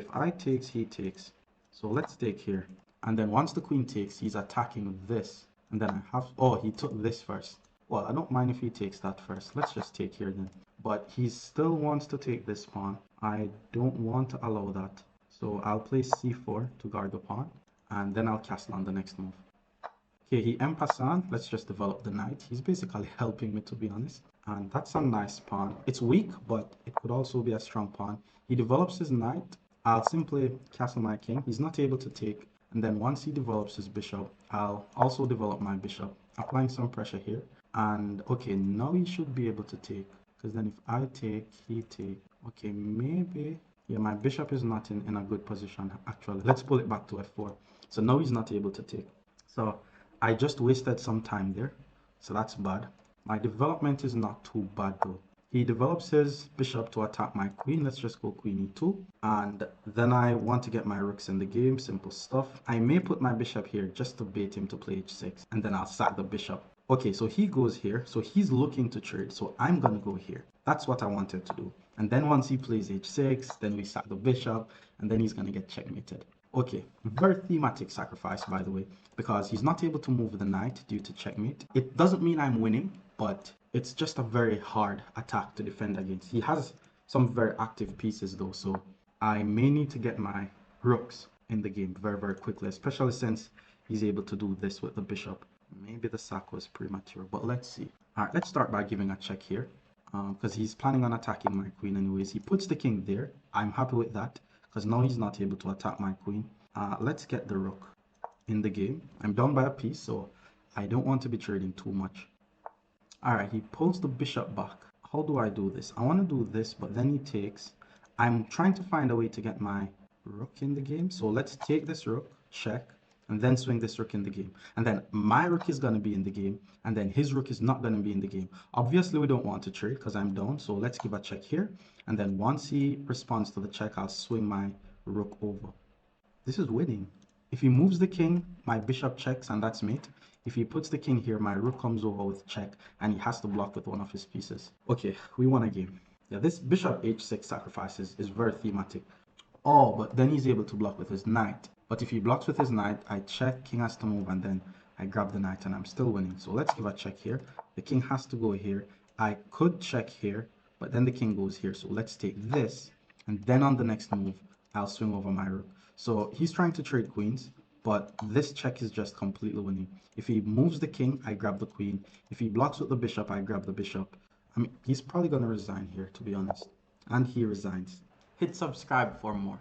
If I takes, he takes. So let's take here. And then once the queen takes, he's attacking this. And then I have, oh, he took this first. Well, I don't mind if he takes that first. Let's just take here then. But he still wants to take this pawn. I don't want to allow that. So I'll play c4 to guard the pawn. And then I'll castle on the next move. Okay, he en passant, let's just develop the knight. He's basically helping me, to be honest. And that's a nice pawn. It's weak, but it could also be a strong pawn. He develops his knight. I'll simply castle my king. He's not able to take. And then once he develops his bishop, I'll also develop my bishop, applying some pressure here. And okay, now he should be able to take. Because then if I take, he take. Okay, maybe. Yeah, my bishop is not in a good position, actually. Let's pull it back to f4. So now he's not able to take. So I just wasted some time there, so that's bad. My development is not too bad though. He develops his bishop to attack my queen. Let's just go queen e2. And then I want to get my rooks in the game. Simple stuff. I may put my bishop here just to bait him to play h6. And then I'll sack the bishop. Okay, so he goes here. So he's looking to trade. So I'm going to go here. That's what I wanted to do. And then once he plays h6, then we sack the bishop. And then he's going to get checkmated. Okay, very thematic sacrifice, by the way, because he's not able to move the knight due to checkmate. It doesn't mean I'm winning, but it's just a very hard attack to defend against. He has some very active pieces though, so I may need to get my rooks in the game very, very quickly, especially since he's able to do this with the bishop. Maybe the sack was premature, but let's see. All right, let's start by giving a check here, because he's planning on attacking my queen anyways. He puts the king there. I'm happy with that, because now he's not able to attack my queen. Let's get the rook in the game. I'm down by a piece, so I don't want to be trading too much. All right, he pulls the bishop back. How do I do this? I want to do this, but then he takes. I'm trying to find a way to get my rook in the game. So let's take this rook, check, and then swing this rook in the game. And then my rook is going to be in the game, and then his rook is not going to be in the game. Obviously, we don't want to trade because I'm down, so let's give a check here. And then once he responds to the check, I'll swing my rook over. This is winning. If he moves the king, my bishop checks, and that's mate. If he puts the king here, my rook comes over with check, and he has to block with one of his pieces. Okay, we won a game. Yeah, this bishop h6 sacrifices is very thematic. Oh, but then he's able to block with his knight. But if he blocks with his knight, I check, king has to move, and then I grab the knight, and I'm still winning. So let's give a check here. The king has to go here. I could check here, but then the king goes here. So let's take this, and then on the next move, I'll swing over my rook. So he's trying to trade queens, but this check is just completely winning. If he moves the king, I grab the queen. If he blocks with the bishop, I grab the bishop. I mean, he's probably going to resign here, to be honest. And he resigns. Hit subscribe for more.